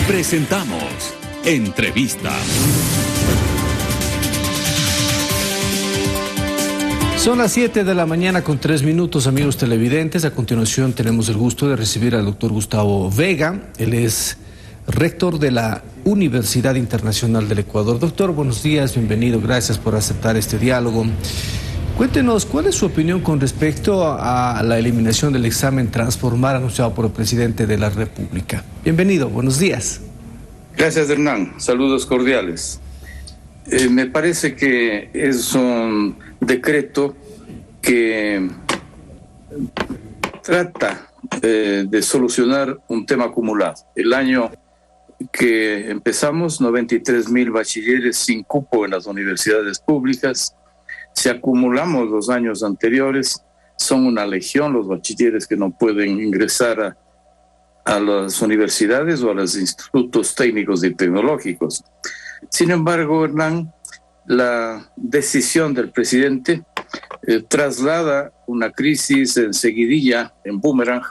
Presentamos Entrevista. Son las 7 de la mañana con 3 minutos, amigos televidentes. A continuación tenemos el gusto de recibir al doctor Gustavo Vega. Él es rector de la Universidad Internacional del Ecuador. Doctor, buenos días, bienvenido, gracias por aceptar este diálogo. Cuéntenos, ¿cuál es su opinión con respecto a la eliminación del examen Transformar anunciado por el presidente de la República? Bienvenido, buenos días. Gracias, Hernán. Saludos cordiales. Me parece que es un decreto que trata de solucionar un tema acumulado. El año que empezamos, 93,000 bachilleres sin cupo en las universidades públicas. Si acumulamos los años anteriores, son una legión los bachilleres que no pueden ingresar a las universidades o a los institutos técnicos y tecnológicos. Sin embargo, Hernán, la decisión del presidente traslada una crisis en seguidilla, en boomerang,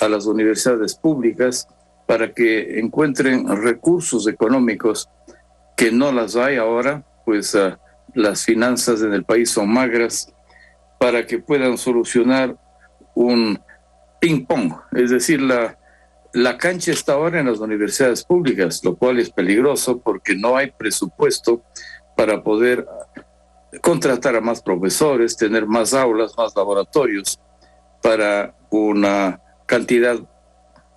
a las universidades públicas para que encuentren recursos económicos que no las hay ahora, pues las finanzas en el país son magras, para que puedan solucionar un ping-pong. Es decir, la cancha está ahora en las universidades públicas, lo cual es peligroso porque no hay presupuesto para poder contratar a más profesores, tener más aulas, más laboratorios para una cantidad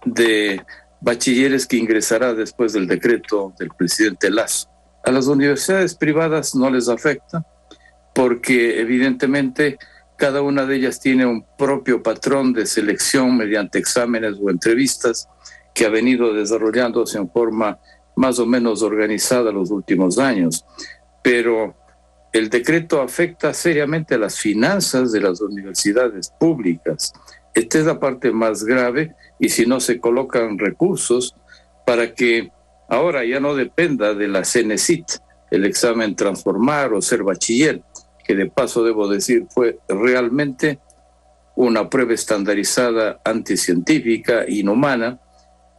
de bachilleres que ingresará después del decreto del presidente Lasso. A las universidades privadas no les afecta porque evidentemente cada una de ellas tiene un propio patrón de selección mediante exámenes o entrevistas que ha venido desarrollándose en forma más o menos organizada los últimos años. Pero el decreto afecta seriamente a las finanzas de las universidades públicas. Esta es la parte más grave, y si no se colocan recursos para que ahora ya no dependa de la CENESIT, el examen Transformar o ser bachiller, que de paso debo decir fue realmente una prueba estandarizada, anticientífica, inhumana,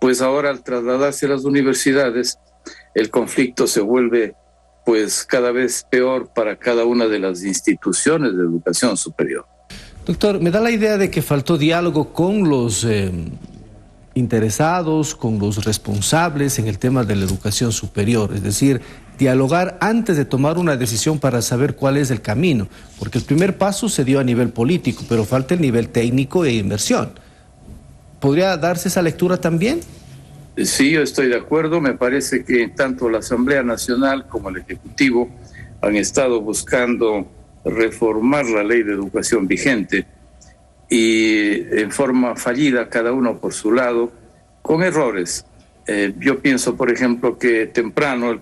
pues ahora al trasladarse a las universidades, el conflicto se vuelve pues cada vez peor para cada una de las instituciones de educación superior. Doctor, me da la idea de que faltó diálogo con los interesados, con los responsables en el tema de la educación superior, es decir, dialogar antes de tomar una decisión para saber cuál es el camino, porque el primer paso se dio a nivel político, pero falta el nivel técnico e inversión. ¿Podría darse esa lectura también? Sí, yo estoy de acuerdo. Me parece que tanto la Asamblea Nacional como el Ejecutivo han estado buscando reformar la ley de educación vigente y en forma fallida, cada uno por su lado, con errores. Yo pienso, por ejemplo, que temprano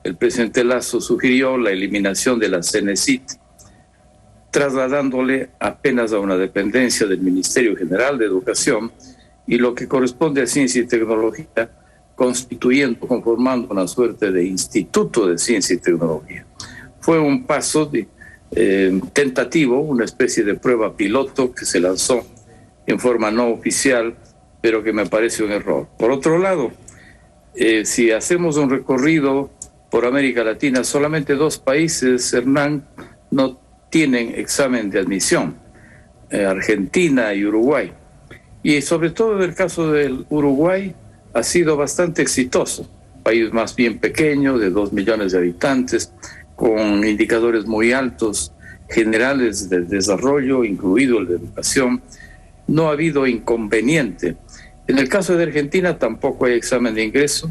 el presidente Lasso sugirió la eliminación de la CENESIT, trasladándole apenas a una dependencia del Ministerio General de Educación y lo que corresponde a Ciencia y Tecnología, conformando una suerte de Instituto de Ciencia y Tecnología. Fue un paso tentativo, una especie de prueba piloto que se lanzó en forma no oficial, pero que me parece un error. Por otro lado, si hacemos un recorrido por América Latina, solamente 2 países, Hernán, no tienen examen de admisión, Argentina y Uruguay. Y sobre todo en el caso del Uruguay ha sido bastante exitoso, país más bien pequeño, de 2 millones de habitantes, con indicadores muy altos, generales de desarrollo, incluido el de educación. No ha habido inconveniente. En el caso de Argentina tampoco hay examen de ingreso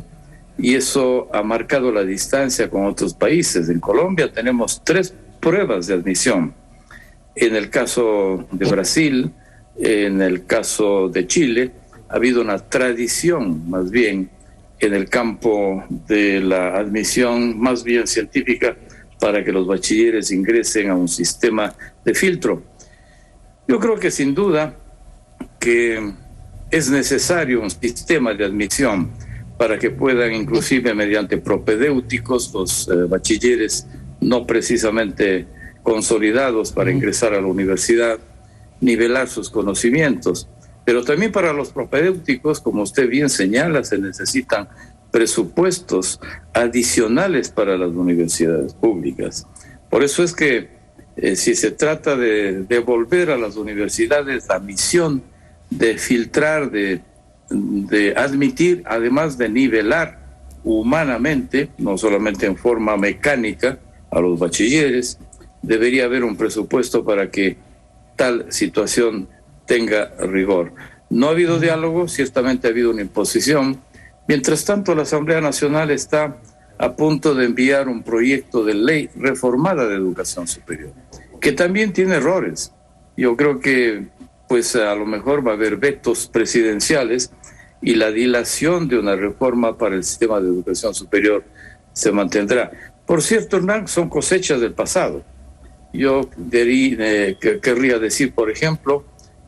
y eso ha marcado la distancia con otros países. En Colombia tenemos 3 pruebas de admisión. En el caso de Brasil, en el caso de Chile, ha habido una tradición más bien en el campo de la admisión más bien científica para que los bachilleres ingresen a un sistema de filtro. Yo creo que sin duda que es necesario un sistema de admisión para que puedan, inclusive mediante propedéuticos, los bachilleres no precisamente consolidados para ingresar a la universidad, nivelar sus conocimientos. Pero también para los propedéuticos, como usted bien señala, se necesitan presupuestos adicionales para las universidades públicas. Por eso es que si se trata de devolver a las universidades la misión de filtrar, de admitir, además de nivelar humanamente, no solamente en forma mecánica, a los bachilleres, debería haber un presupuesto para que tal situación tenga rigor. No ha habido diálogo, ciertamente ha habido una imposición. Mientras tanto, la Asamblea Nacional está a punto de enviar un proyecto de ley reformada de educación superior, que también tiene errores. Yo creo que pues a lo mejor va a haber vetos presidenciales y la dilación de una reforma para el sistema de educación superior se mantendrá. Por cierto, Hernán, son cosechas del pasado. Yo querría decir, por ejemplo,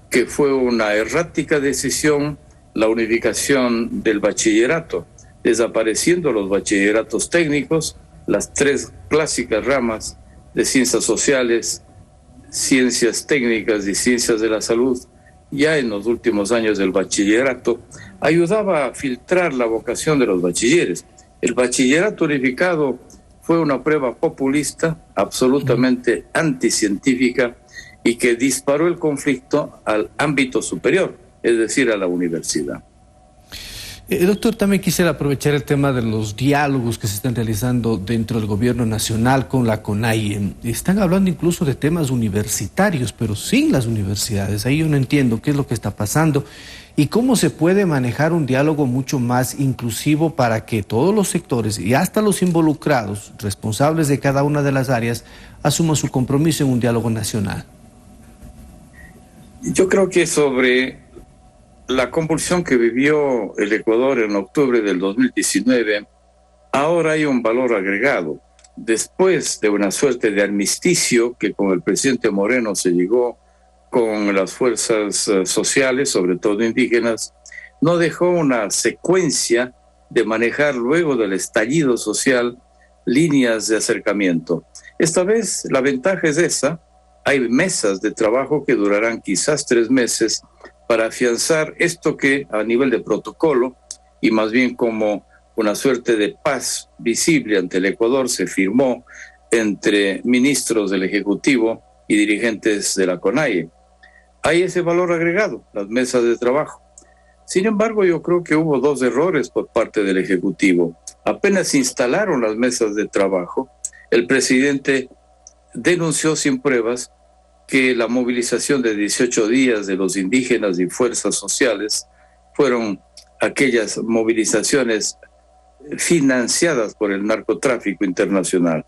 que fue una errática decisión la unificación del bachillerato, desapareciendo los bachilleratos técnicos, las 3 clásicas ramas de ciencias sociales, ciencias técnicas y ciencias de la salud. Ya en los últimos años del bachillerato ayudaba a filtrar la vocación de los bachilleres. El bachillerato unificado fue una prueba populista, absolutamente anticientífica, y que disparó el conflicto al ámbito superior, es decir, a la universidad. Doctor, también quisiera aprovechar el tema de los diálogos que se están realizando dentro del gobierno nacional con la CONAIE. Están hablando incluso de temas universitarios, pero sin las universidades. Ahí yo no entiendo qué es lo que está pasando y cómo se puede manejar un diálogo mucho más inclusivo para que todos los sectores y hasta los involucrados, responsables de cada una de las áreas, asuman su compromiso en un diálogo nacional. Yo creo que sobre la convulsión que vivió el Ecuador en octubre del 2019, ahora hay un valor agregado. Después de una suerte de armisticio que con el presidente Moreno se llegó con las fuerzas sociales, sobre todo indígenas, no dejó una secuencia de manejar luego del estallido social líneas de acercamiento. Esta vez la ventaja es esa. Hay mesas de trabajo que durarán quizás 3 meses para afianzar esto que a nivel de protocolo y más bien como una suerte de paz visible ante el Ecuador se firmó entre ministros del Ejecutivo y dirigentes de la CONAIE. Hay ese valor agregado, las mesas de trabajo. Sin embargo, yo creo que hubo 2 errores por parte del Ejecutivo. Apenas se instalaron las mesas de trabajo, el presidente denunció sin pruebas que la movilización de 18 días de los indígenas y fuerzas sociales fueron aquellas movilizaciones financiadas por el narcotráfico internacional.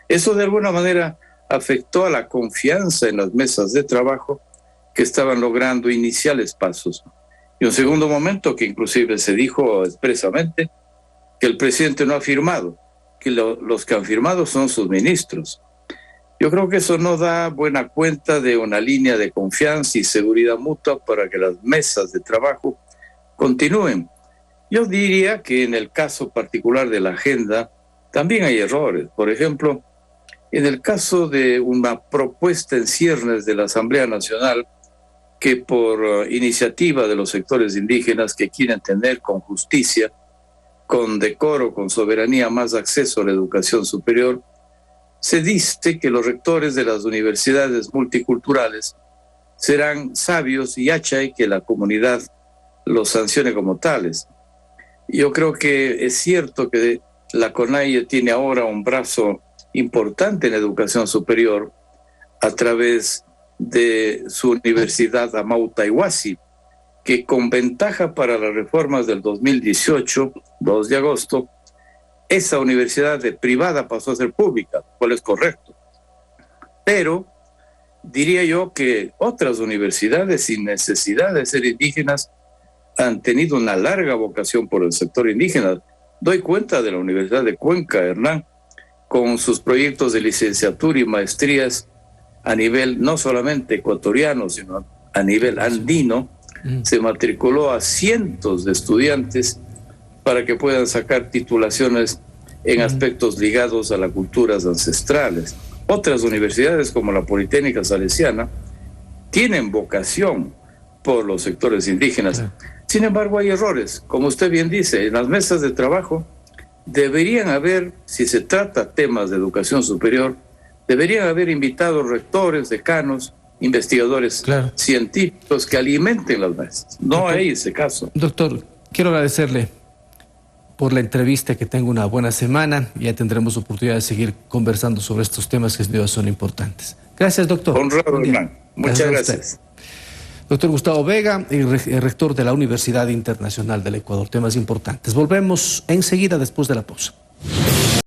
Eso de alguna manera afectó a la confianza en las mesas de trabajo que estaban logrando iniciales pasos. Y un segundo momento que inclusive se dijo expresamente que el presidente no ha firmado, que los que han firmado son sus ministros. Yo creo que eso no da buena cuenta de una línea de confianza y seguridad mutua para que las mesas de trabajo continúen. Yo diría que en el caso particular de la agenda también hay errores. Por ejemplo, en el caso de una propuesta en ciernes de la Asamblea Nacional que por iniciativa de los sectores indígenas que quieren tener con justicia, con decoro, con soberanía, más acceso a la educación superior, se dice que los rectores de las universidades multiculturales serán sabios y hay que la comunidad los sancione como tales. Yo creo que es cierto que la CONAIE tiene ahora un brazo importante en educación superior a través de su universidad Amauta Iwasi, que con ventaja para las reformas del 2018, 2 de agosto, esa universidad de privada pasó a ser pública, cual es correcto. Pero diría yo que otras universidades, sin necesidad de ser indígenas, han tenido una larga vocación por el sector indígena. Doy cuenta de la Universidad de Cuenca, Hernán, con sus proyectos de licenciatura y maestrías a nivel no solamente ecuatoriano, sino a nivel andino. Se matriculó a cientos de estudiantes para que puedan sacar titulaciones en aspectos ligados a las culturas ancestrales. Otras universidades como la Politécnica Salesiana tienen vocación por los sectores indígenas. Sin embargo, hay errores. Como usted bien dice, en las mesas de trabajo deberían haber, si se trata temas de educación superior, deberían haber invitados rectores, decanos, investigadores científicos que alimenten las mesas. No Doctor, hay ese caso. Doctor, quiero agradecerle por la entrevista, que tenga una buena semana y ya tendremos oportunidad de seguir conversando sobre estos temas que sin duda son importantes. Gracias, doctor. Honrado, hermano. Muchas gracias. Doctor Gustavo Vega, rector de la Universidad Internacional del Ecuador. Temas importantes. Volvemos enseguida después de la pausa.